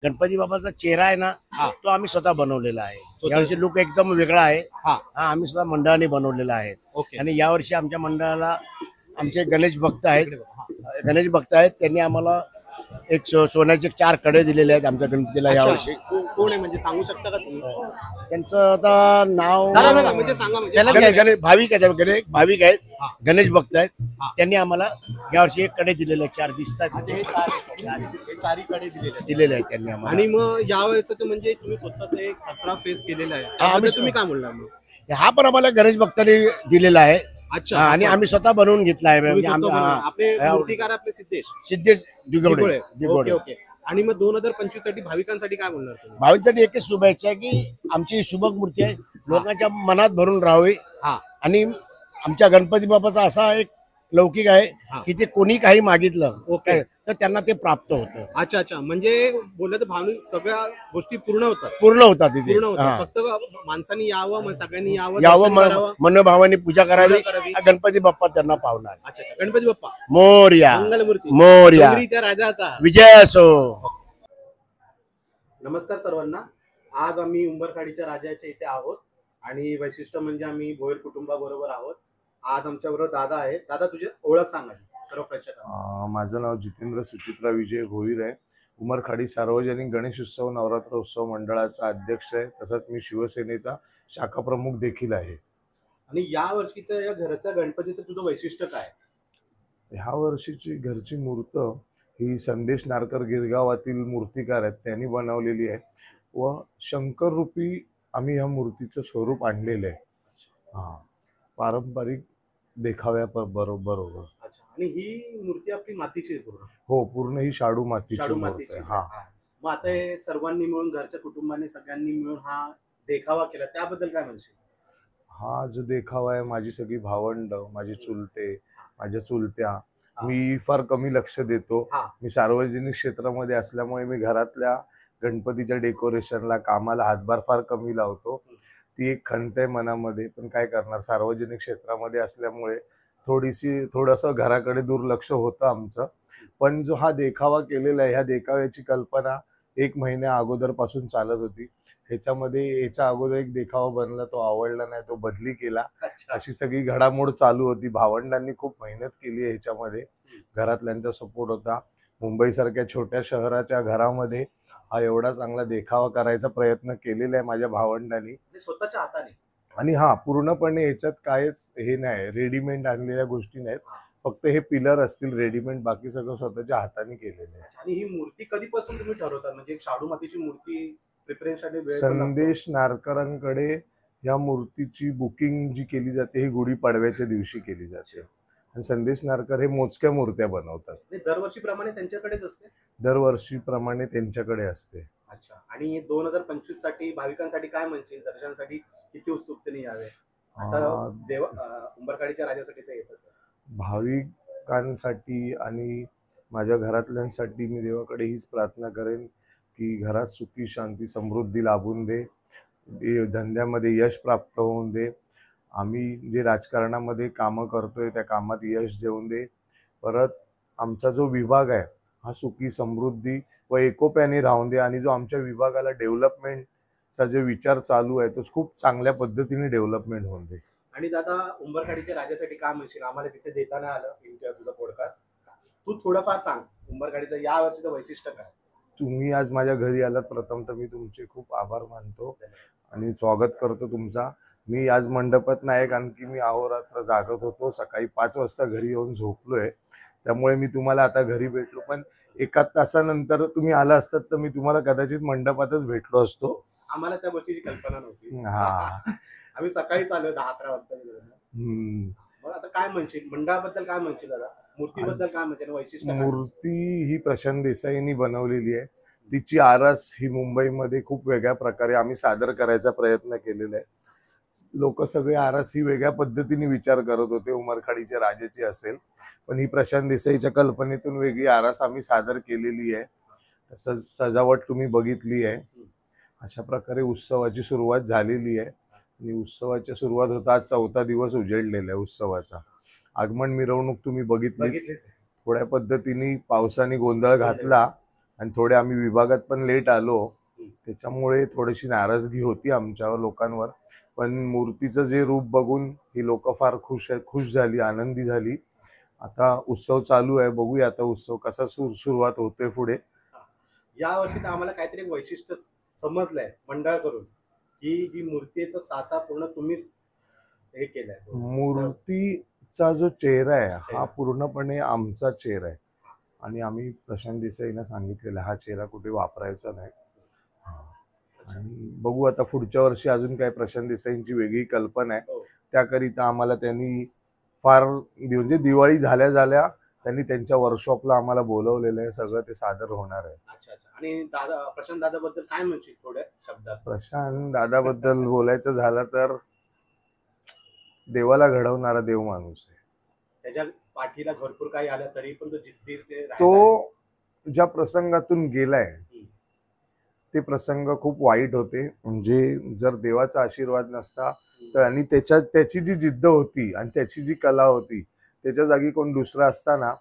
गणपती बाबाचा चेहरा आहे ना, हा. तो आम्ही स्वतः बनवलेला आहे. स्वतः? यावर्षी लुक एकदम वेगळा आहे. हा. हा, आम्ही स्वतः मंडळाने बनवलेला आहे. ओके. आणि यावर्षी आमच्या मंडळाला आमचे गणेश भक्त आहेत. इकडे बघा. हा. गणेश भक्त आहेत, त्यांनी आम्हाला एक सोन्याचे 4 कडे दिलेले आहेत आमच्या गणपतीला अच्छा. यावर्षी. कोण आहे म्हणजे सांगू शकता का तुम्ही? त्यांचं आता नाव दादा म्हणजे सांगा म्हणजे. भाविक आहेत, भाविक आहेत, हा. गणेश भक्त आहेत. हा. त्यांनी आम्हाला यावर्षी 1 कडे दिलेले आहेत. 4 दिसतात अच्छा, हे चारीकडे दिलेले आहेत. दिलेले आहेत त्यांनी आम्हाला. आणि मग यावेळेस म्हणजे तुम्ही स्वतःच एक हसरा फेस केलेला आहे, आम्ही त्याबद्दल तुम्ही काय बोलणार मग? हा पण आम्हाला गणेश भक्तांनी दिलेला आहे. अच्छा. आणि आम्ही स्वतः बनवून घेतला आहे. तुम्ही म्हणजे स्वतः बनवलं. आपले हा, मूर्तिकार आपले सिद्धेश सिद्धेश दिगोडे. Okay okay. आणि मग 2025 साठी भाविकांसाठी काय बोलणार तुम्ही? भाविकांसाठी एकच शुभेच्छा की आमची शुभक मूर्ती आहे, लोकांच्या मनात भरून राहावी. हा. आणि आमच्या गणपती बाप्पाचा असा एक लौकिक आहे हा. की ते कोणी काही मागितलं ओके. तर त्यांना ते प्राप्त होतं. अच्छा अच्छा. म्हणजे बोललं तर भावनिक सगळ्या गोष्टी पूर्ण होतात. पूर्ण होतात तिथे. पूर्ण होतात. हा. फक्त माणसांनी यावं, मग सगळ्यांनी यावं, यावं, दर्शन करावं. मनोभावाने पूजा करावी. पूजा करावी. हा गणपती बाप्पा त्यांना पावणार. अच्छा अच्छा. गणपती बाप्पा मोरया. मंगलमूर्ती मोरया. डोंगरीच्या राजाचा विजय असो. नमस्कार सर्वांना. आज आम्ही उंबरखाडीच्या राजाच्या इथे आहोत आणि वैशिष्ट्य म्हणजे आम्ही भोयर कुटुंबाबरोबर आहोत. आज आमच्याबरोबर दादा आहेत. दादा तुझी ओळख सांगा सर्व प्रेक्षकांना. माझं नाव जितेंद्र सुचित्रा विजय भोईर आहे. उमरखाडी सार्वजनिक गणेश उत्सव नवरात्र उत्सव मंडळाचा अध्यक्ष आहे. तसंच मी शिवसेनेचा शाखा प्रमुख देखील आहे. आणि या वर्षीचं या घरच्या गणपतीचं तुझं वैशिष्ट्य काय? ह्या वर्षीची घरची मूर्त ही संदेश नारकर गिरगावातील मूर्तिकार आहेत, त्यांनी बनवलेली आहे व शंकर रूपी आम्ही ह्या मूर्तीचं स्वरूप आणलेलं आहे. हा, पारंपरिक देखाव्या बरोबर. अच्छा. आणि ही मूर्ती आपली मातीची आहे पूर्ण? हो, पूर्ण ही शाडू मातीची मूर्ती आहे. हा. मग आता हे सर्वांनी मिळून घरच्या कुटुंबाने सगळ्यांनी मिळून हा देखावा केला, त्याबद्दल काय म्हणशील? हा जो देखावा आहे, माझी सगळी भावंड, माझे चुलते, माझ्या चुलत्या, मी फार कमी लक्ष देतो. मी सार्वजनिक क्षेत्रामध्ये असल्यामुळे मी घरातल्या गणपतीच्या डेकोरेशनला कामाला हातभार फार कमी लावतो. ती एक खंत आहे मनामध्ये, पण काय करणार, सार्वजनिक क्षेत्रामध्ये असल्यामुळे थोडंसं घराकडे दुर्लक्ष होतं आमचं. पण जो हा देखावा केलेला आहे, ह्या देखाव्याची कल्पना 1 महिन्या अगोदरपासून चालत होती. याच्या अगोदर एक देखावा बनला, तो आवडला नाही, तो बदली केला. अशी सगळी घडामोड चालू होती. भावंडांनी खूप मेहनत केली आहे ह्याच्यामध्ये, घरातल्यांचा सपोर्ट होता. मुंबईसारख्या छोट्या शहराच्या घरामध्ये हा एवढा चांगला देखावा करायचा प्रयत्न केलेला आहे माझ्या भावंडांनी स्वतःच्या हाताने. आणि हा, पूर्णपणे याच्यात काहीच हे नाही, रेडीमेड आणलेल्या गोष्टी नाहीत. फक्त हे पिलर असतील रेडीमेड, बाकी सगळं स्वतःच्या हाताने केलेलं आहे. आणि ही मूर्ती कधीपासून तुम्ही ठरवता? म्हणजे एक शाडू मातीची मूर्ती प्रिपरेशन संदेश नारकरांकडे या मूर्तीची बुकिंग जी केली जाते ही गुढीपाडव्याच्या दिवशी केली जाते. आणि संदेश नारकर हे मोजक्या मूर्त्या बनवतात. दरवर्षीप्रमाणे त्यांच्याकडेच असते? दरवर्षीप्रमाणे त्यांच्याकडे असते. अच्छा. आणि 2025 साठी भाविकांसाठी काय म्हणशील? दर्शनासाठी किती उत्सुकतेने यावे? आता उंबरखाडीच्या राजासाठी ते येतच. भाविकांसाठी आणि माझ्या घरातल्यांसाठी मी देवाकडे हीच प्रार्थना करेन की घरात सुखी शांती समृद्धी लाभून दे, धंद्यामध्ये यश प्राप्त होऊन दे, आम्ही जे राजकारणामध्ये कामं करतोय त्या कामात यश देऊन दे. परत आमचा जो विभाग आहे हा सुखी समृद्धी व एकोप्याने राहून दे. आणि जो आमच्या विभागाला डेव्हलपमेंटचा जे विचार चालू आहे तो खूप चांगल्या पद्धतीने डेव्हलपमेंट होऊन दे. आणि दादा उंबरखाडीच्या राजासाठी काय म्हणशील? आम्हाला तिथे देताना आलं इंडिया तुझा पॉडकास्ट, तू थोडंफार सांग उंबरखाडीचं या वर्षीचं वैशिष्ट्य काय? तुम्ही आज माझ्या घरी आलात, प्रथम तर मी तुमचे खूप आभार मानतो आणि स्वागत करतो तुमचा. मी आज मंडपात नाही, कारण की मी अहोरात्र जागत होतो. सकाळी 5 वाजता घरी येऊन झोपलोय, त्यामुळे मी तुम्हाला आता घरी भेटलो. पण 1 तासानंतर तुम्ही आला असतात तर मी तुम्हाला कदाचित मंडपातच भेटलो असतो. आम्हाला त्या गोष्टीची कल्पना नव्हती. हा, आम्ही सकाळीच आलो 10-11 वाजता. मग आता काय म्हणशील मंडळाबद्दल, काय म्हणशील दादा? मूर्तीबद्दल काय म्हणशील? वैशिष्ट्य? मूर्ती ही प्रशांत देसाईंनी बनवलेली आहे. तिची आरास ही मुंबईमध्ये खूप वेगळ्या प्रकारे आम्ही सादर करायचा प्रयत्न केलेला आहे. लोक सगळे आरास ही वेगळ्या पद्धतीने विचार करत होते, उमरखाडीच्या राजाची असेल, पण ही प्रशांत देसाईच्या कल्पनेतून वेगळी आरास आम्ही सादर केलेली आहे. तसंच सजावट तुम्ही बघितली आहे. अशा प्रकारे उत्सवाची सुरुवात झालेली आहे आणि उत्सवाची सुरुवात होता आज 4था दिवस उजेडलेला आहे उत्सवाचा. आगमन मिरवणूक तुम्ही बघितली थोड्या पद्धतीने पावसाने गोंधळ घातला, आणि थोडे आम्ही विभागात पण लेट आलो, त्याच्यामुळे थोडीशी नाराजगी होती आमच्या लोकांवर. पण मूर्तीचं जे रूप बघून ही लोक फार खुश झाली, आनंदी झाली. आता उत्सव चालू आहे, बघूया आता उत्सव कसा सुरुवात होतोय पुढे. या वर्षी तर आम्हाला काहीतरी एक वैशिष्ट्य समजलंय मंडळाकडून की जी मूर्तीचा साचा पूर्ण तुम्हीच हे केलाय. मूर्तीचा जो चेहरा आहे हा पूर्णपणे आमचा चेहरा आहे आणि आम्ही प्रशांत देसाईंना सांगितलेला हा चेहरा कुठे वापरायचा नाही. आणि बघू आता पुढच्या वर्षी अजून काय प्रशांत देसाईंची वेगळी कल्पना आहे. त्याकरिता आम्हाला त्यांनी फार म्हणजे दिवाळी झाल्या त्यांनी त्यांच्या वर्कशॉपला आम्हाला बोलवलेलं आहे. सगळं ते सादर होणार आहे. अच्छा अच्छा. आणि दादा प्रशांत दादाबद्दल काय म्हणशील थोड्या शब्दात? प्रशांत दादाबद्दल बोलायचं झालं तर देवाला घडवणारा देव माणूस आहे. त्याच्या पाठीला भरपूर काही आलं तरी पण तो जिद्दी तो ज्या प्रसंगातून गेलाय ते प्रसंग खूप वाईट होते. म्हणजे जर देवाचा आशीर्वाद नसता तर आणि त्याची जी जिद्द होती आणि त्याची जी कला होती त्याच्या जागी कोण दुसरा असताना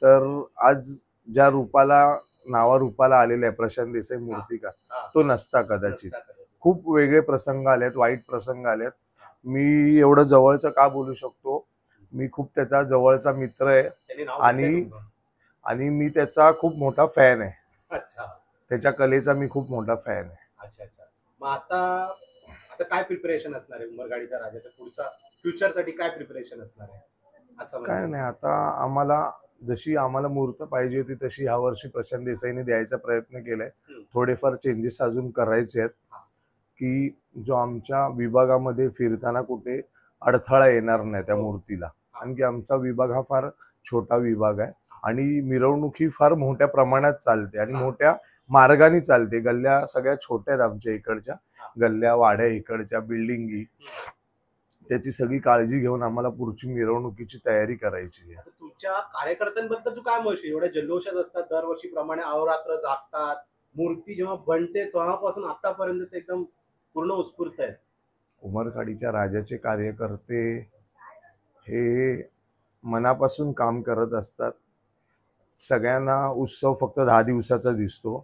तर आज ज्या नावारूपाला आलेला आहे प्रशांत देसाई मूर्तिकार तो नसता कदाचित. खूप वेगळे प्रसंग आलेत, वाईट प्रसंग आलेत. मी एवढं जवळचं का बोलू शकतो, मी खूप त्याचा जवळचा मित्र आहे आणि मी त्याचा खूप मोठा फॅन आहे. अच्छा. त्याच्या कलेचा मी खूप मोठा फॅन आहे. अच्छा अच्छा. मग आता काय प्रिपरेशन असणार आहे उमरगाडीच्या राजाच्या पुढचा फ्युचरसाठी काय प्रिपरेशन असणार आहे? असं काय नाही, आता आम्हाला मूर्त पाहिजे होती तशी ह्या वर्षी प्रशांत देसाईने द्यायचा प्रयत्न केलाय. थोडेफार चेंजेस अजून करायचे आहेत की जो आमच्या विभागामध्ये फिरताना कुठे अडथळा येणार नाही त्या मूर्तीला. कारण की आमचा विभाग हा फार छोटा विभाग आहे आणि मिरवणूक ही फार मोठ्या प्रमाणात चालते आणि मोठ्या मार्गाने चालते. गल्ल्या सगळ्या छोट्या आहेत आमच्या इकडच्या, गल्ल्या वाड्या इकडच्या बिल्डिंगी. त्याची सगळी काळजी घेऊन आम्हाला पुढची मिरवणुकीची तयारी करायची आहे. तुमच्या कार्यकर्त्यांबद्दल तू काय म्हणशील? एवढ्या जल्लोषात असतात दरवर्षीप्रमाणे, अहोरात्र जागतात. मूर्ती जेव्हा बनते तेव्हापासून आतापर्यंत ते एकदम पूर्ण उत्स्फूर्त आहेत. उमरखाडीच्या राजाचे कार्यकर्ते हे मनापासून काम करत असतात. सगळ्यांना उत्सव फक्त 10 दिवसाचा दिसतो.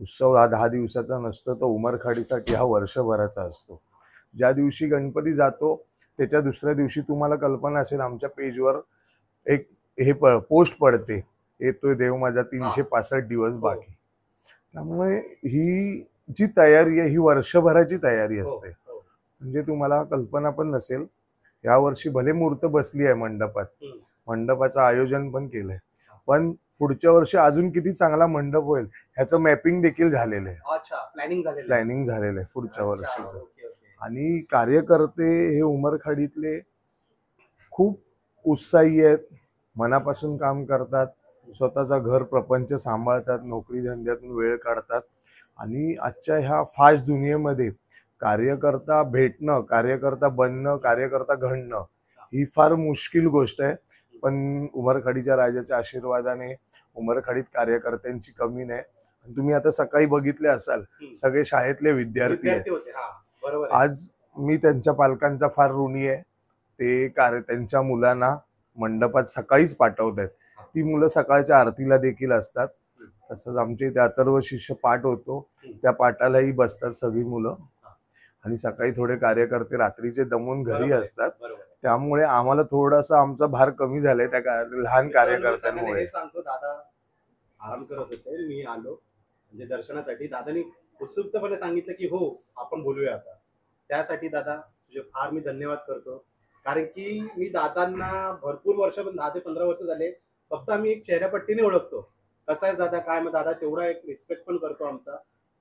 उत्सव हा 10 दिवसाचा नसतो, तो उमरखाडीसाठी हा वर्षभराचा असतो. ज्या दिवशी गणपती जातो त्याच्या दुसऱ्या दिवशी तुम्हाला कल्पना असेल आमच्या पेजवर एक पोस्ट पडते, येतोय देव माझा 365 दिवस बाकी. त्यामुळे ही जी तयारी आहे ही वर्षभराची तयारी असते. म्हणजे तुम्हाला कल्पना पण नसेल, यावर्षी भले मूर्त बसली आहे मंडपात, मंडपाचं आयोजन पण केलंय, पण पुढच्या वर्षी अजून किती चांगला मंडप होईल ह्याचं मॅपिंग देखील झालेलं आहे. अच्छा, प्लॅनिंग झालेलं आहे पुढच्या वर्षीचं. आणि कार्यकर्ते हे उमरखाडीतले खूप उत्साही आहेत, मनापासून काम करतात, स्वतःचा घर प्रपंच सांभाळतात, नोकरी धंद्यातून वेळ काढतात. आणि आजच्या ह्या फास्ट दुनियेमध्ये कार्यकर्ता भेटणं, कार्यकर्ता बनणं, कार्यकर्ता घडणं ही फार मुश्किल गोष्ट आहे. पण उमरखाडीच्या राजाच्या आशीर्वादाने उमरखाडीत कार्यकर्त्यांची कमी नाही. आणि तुम्ही आता सकाळी बघितले असाल सगळे शाळेतले विद्यार्थी आहेत. आज मी त्यांच्या पालकांचा फार ऋणी आहे. ते त्यांच्या मुलांना मंडपात सकाळीच पाठवत आहेत. ती मुलं सकाळच्या आरतीला देखील असतात. तसंच आमच्या इथे अथर्व शिष्य पाठ होतो, त्या पाठालाही बसतात सगळी मुलं. आणि सकाळी थोडे कार्यकर्ते रात्रीचे दमून घरी असतात. त्यामुळे आम्हाला थोडासा आमचा भार कमी झालाय त्या लहान कार्यकर्त्यांमुळे. सांगतो, दादा आराम करत होते, मी आलो म्हणजे दर्शनासाठी. दादानी उत्सुकतेपणे सांगितलं की हो आपण बोलूया आता. त्यासाठी दादा तुझे फार मी धन्यवाद करतो. कारण की मी दादांना भरपूर वर्ष, 10 ते 15 वर्ष झाले, फक्त आम्ही एक चेहऱ्यापट्टीने ओळखतो. कसा आहे दादा, काय मग दादा तेवढा एक रिस्पेक्ट पण करतो आमचा.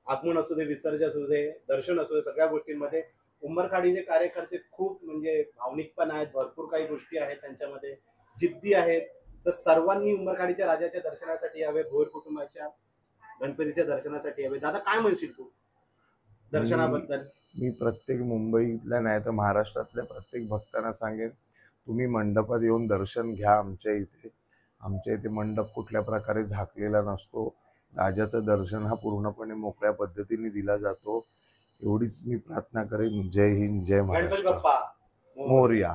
आगमन असू दे, विसर्जन असू दे, दर्शन असू दे, सगळ्या गोष्टींमध्ये उमरखाडीचे कार्यकर्ते खूप म्हणजे भावनिक पण आहेत. भरपूर काही गोष्टी आहेत त्यांच्यामध्ये, जिद्दी आहेत. तर सर्वांनी उमरखाडीच्या राजाच्या दर्शनासाठी यावे, भोयर कुटुंबाच्या गणपतीच्या दर्शनासाठी यावे. दादा काय म्हणशील तू दर्शनाबद्दल? मी प्रत्येक मुंबईतल्या नाही तर महाराष्ट्रातल्या प्रत्येक भक्तांना सांगेन, तुम्ही मंडपात येऊन दर्शन घ्या. आमच्या इथे मंडप कुठल्या प्रकारे झाकलेला नसतो. राजाचं दर्शन हा पूर्णपणे मोकळ्या पद्धतीने दिला जातो. एवढीच मी प्रार्थना करेन. जय हिंद, जय महाराष्ट्र, मोरया.